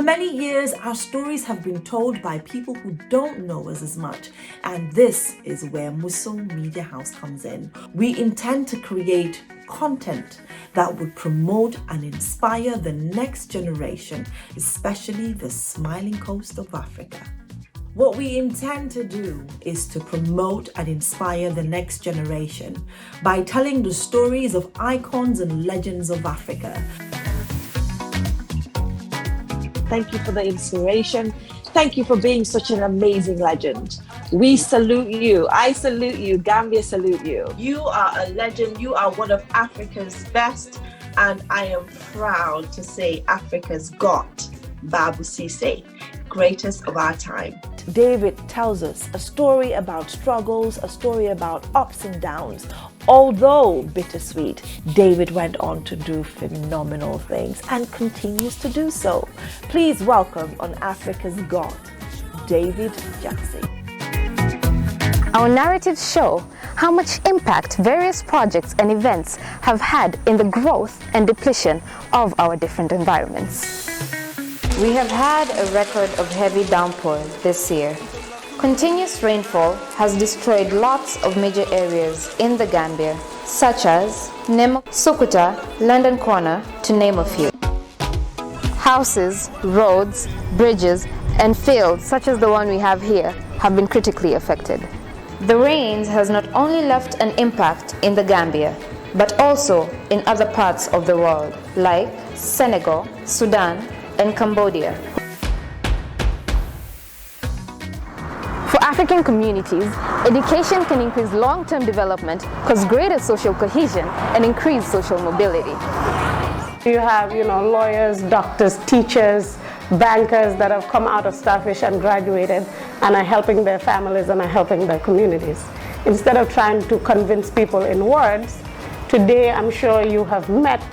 For many years, our stories have been told by people who don't know us as much, and this is where Musso Media House comes in. We intend to create content that would promote and inspire the next generation, especially the smiling coast of Africa. What we intend to do is to promote and inspire the next generation by telling the stories of icons and legends of Africa. Thank you for the inspiration. Thank you for being such an amazing legend. We salute you. I salute you. Gambia salute you. You are a legend. You are one of Africa's best. And I am proud to say Africa's got Babu Cisse, greatest of our time. David tells us a story about struggles, a story about ups and downs. Although bittersweet, David went on to do phenomenal things and continues to do so. Please welcome on Africa's God, David Jassy. Our narratives show how much impact various projects and events have had in the growth and depletion of our different environments. We have had a record of heavy downpours this year. Continuous rainfall has destroyed lots of major areas in the Gambia, such as Nemo, Sukuta, London Corner, to name a few. Houses, roads, bridges, and fields, such as the one we have here, have been critically affected. The rains has not only left an impact in the Gambia, but also in other parts of the world, like Senegal, Sudan, and Cambodia. For African communities, education can increase long-term development, cause greater social cohesion, and increase social mobility. You have, lawyers, doctors, teachers, bankers that have come out of Starfish and graduated and are helping their families and are helping their communities. Instead of trying to convince people in words, today I'm sure you have met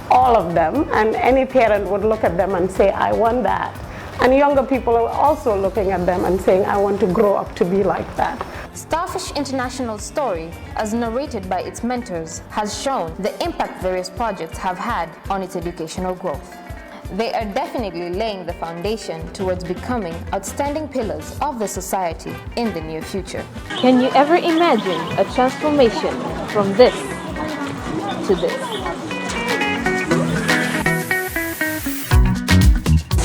all of them, and any parent would look at them and say, I want that. And younger people are also looking at them and saying, I want to grow up to be like that. Starfish International's story, as narrated by its mentors, has shown the impact various projects have had on its educational growth. They are definitely laying the foundation towards becoming outstanding pillars of the society in the near future. Can you ever imagine a transformation from this to this?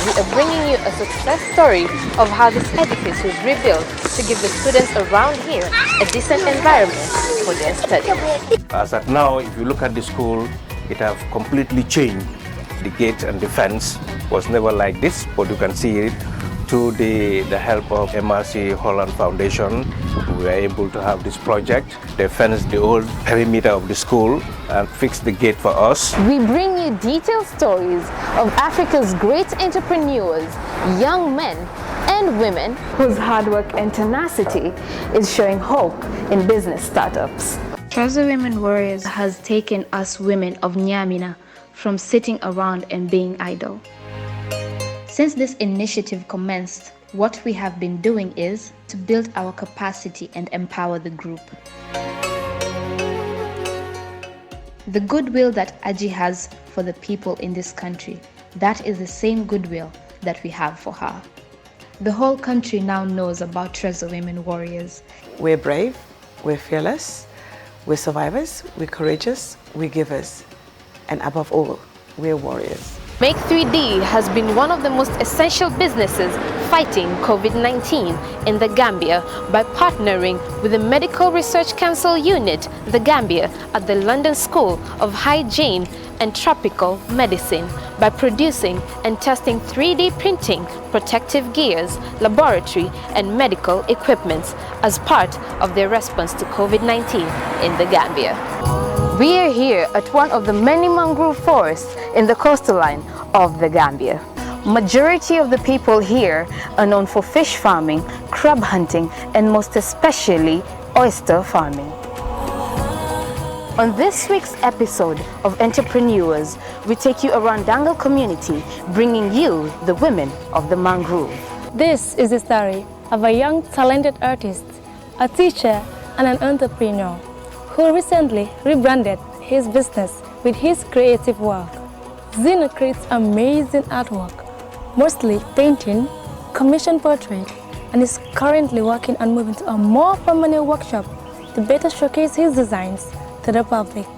We are bringing you a success story of how this edifice was rebuilt to give the students around here a decent environment for their study. As at now, if you look at the school, it has completely changed. The gate and the fence was never like this, but you can see it through the help of MRC Holland Foundation. We were able to have this project. They fenced the old perimeter of the school and fixed the gate for us. We bring you detailed stories of Africa's great entrepreneurs, young men and women whose hard work and tenacity is showing hope in business startups. Treasure Women Warriors has taken us women of Nyamina from sitting around and being idle. Since this initiative commenced, what we have been doing is to build our capacity and empower the group. The goodwill that Aji has for the people in this country, that is the same goodwill that we have for her. The whole country now knows about Treasure Women Warriors. We're brave, we're fearless, we're survivors, we're courageous, we're givers, and above all, we're warriors. Make 3D has been one of the most essential businesses fighting COVID-19 in the Gambia by partnering with the Medical Research Council Unit, the Gambia, at the London School of Hygiene and Tropical Medicine by producing and testing 3D printing, protective gears, laboratory and medical equipments as part of their response to COVID-19 in the Gambia. We are here at one of the many mangrove forests in the coastal line of the Gambia. Majority of the people here are known for fish farming, crab hunting, and most especially oyster farming. On this week's episode of Entrepreneurs, we take you around Dangle community, bringing you the women of the mangrove. This is the story of a young talented artist, a teacher, and an entrepreneur who recently rebranded his business with his creative work. Zina creates amazing artwork mostly painting, commission portrait, and is currently working on moving to a more permanent workshop to better showcase his designs to the public.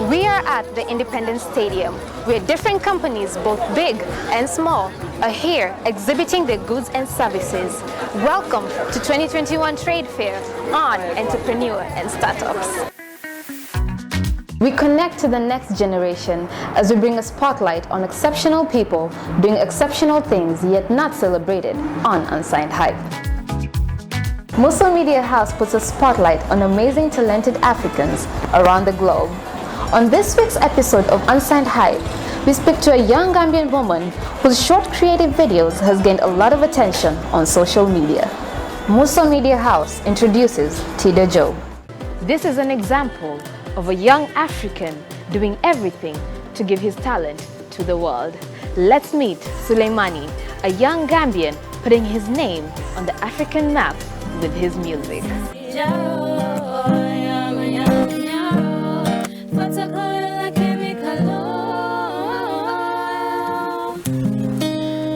We are at the Independence Stadium, where different companies, both big and small, are here exhibiting their goods and services. Welcome to 2021 Trade Fair on Entrepreneur and Startups. We connect to the next generation as we bring a spotlight on exceptional people doing exceptional things yet not celebrated on Unsigned Hype. Musso Media House puts a spotlight on amazing talented Africans around the globe. On this week's episode of Unsigned Hype, we speak to a young Gambian woman whose short creative videos has gained a lot of attention on social media. Musso Media House introduces Tida Joe. This is an example of a young African doing everything to give his talent to the world. Let's meet Suleimani, a young Gambian putting his name on the African map with his music.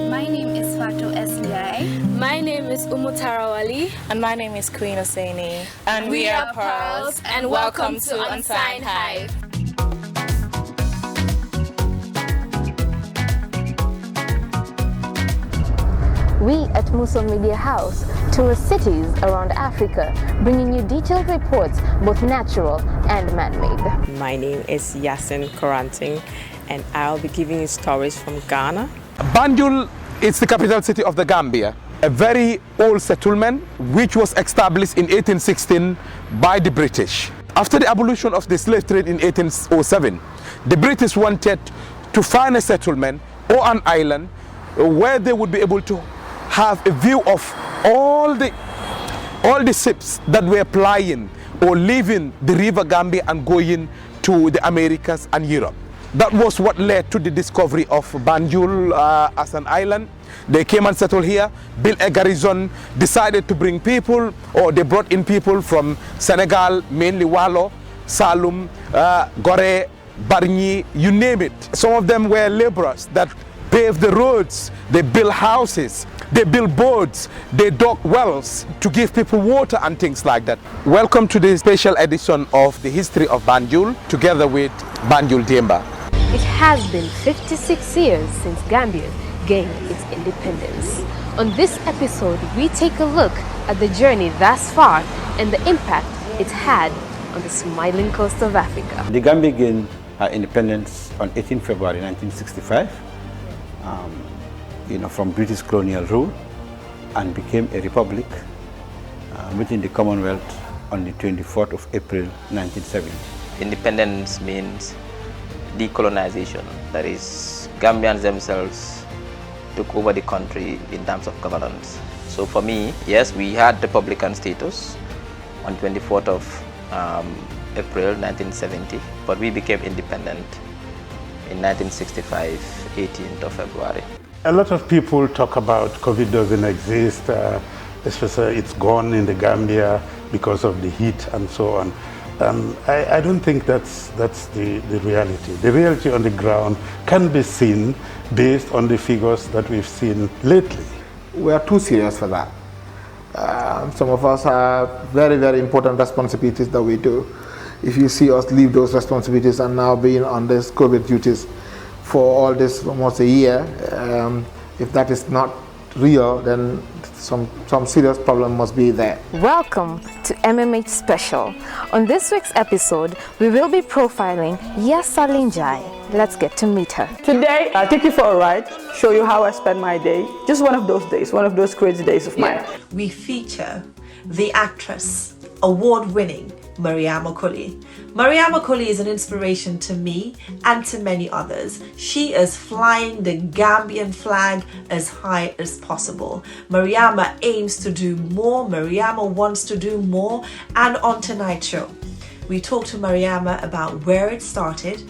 My name is Fatu Esliai. My name is Umutarawali. And my name is Queen Hosseini. And we are Pearls, and welcome to Unsigned Hype. We at Musso Media House tour cities around Africa, bringing you detailed reports, both natural and man-made. My name is Yasin Koranting, and I'll be giving you stories from Ghana. Banjul is the capital city of the Gambia, a very old settlement which was established in 1816 by the British. After the abolition of the slave trade in 1807, the British wanted to find a settlement or an island where they would be able to have a view of all the ships that were plying or leaving the river Gambia and going to the Americas and Europe. That was what led to the discovery of Banjul as an island. They came and settled here, built a garrison, decided to bring people, or they brought in people from Senegal, mainly Wallo, Salum, Gore, Bargny, you name it. Some of them were laborers that paved the roads, they built houses, they built boats, they dug wells to give people water and things like that. Welcome to this special edition of the history of Banjul, together with Banjul Demba. It has been 56 years since Gambia gained its independence. On this episode, we take a look at the journey thus far and the impact it's had on the smiling coast of Africa. The Gambia gained her independence on 18 February 1965. From British colonial rule, and became a republic within the Commonwealth on the 24th of April 1970. Independence means decolonization. That is, Gambians themselves took over the country in terms of governance. So for me, yes, we had republican status on 24th of April 1970, but we became independent in 1965, 18th of February. A lot of people talk about COVID doesn't exist, especially it's gone in the Gambia because of the heat and so on. I don't think that's the reality. The reality on the ground can be seen based on the figures that we've seen lately. We are too serious for that. Some of us have very, very important responsibilities that we do. If you see us leave those responsibilities and now being on this COVID duties for all this almost a year, if that is not real, then some serious problem must be there. Welcome to MMH Special. On this week's episode, we will be profiling Yasa Linjai. Let's get to meet her. Today, I'll take you for a ride, show you how I spend my day. Just one of those days, one of those crazy days of mine. We feature the actress, award-winning Mariama Koli. Mariama Koli is an inspiration to me and to many others. She is flying the Gambian flag as high as possible. Mariama aims to do more. Mariama wants to do more. And on tonight's show, we talk to Mariama about where it started,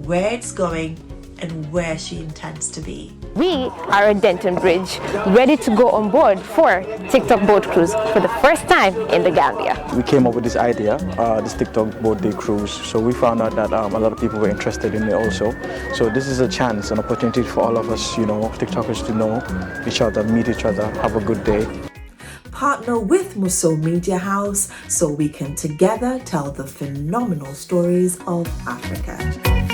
where it's going, and where she intends to be. We are at Denton Bridge, ready to go on board for TikTok boat cruise for the first time in the Gambia. We came up with this idea, this TikTok boat day cruise. So we found out that a lot of people were interested in it also. So this is a chance, an opportunity for all of us, TikTokers to know each other, meet each other, have a good day. Partner with Musso Media House so we can together tell the phenomenal stories of Africa.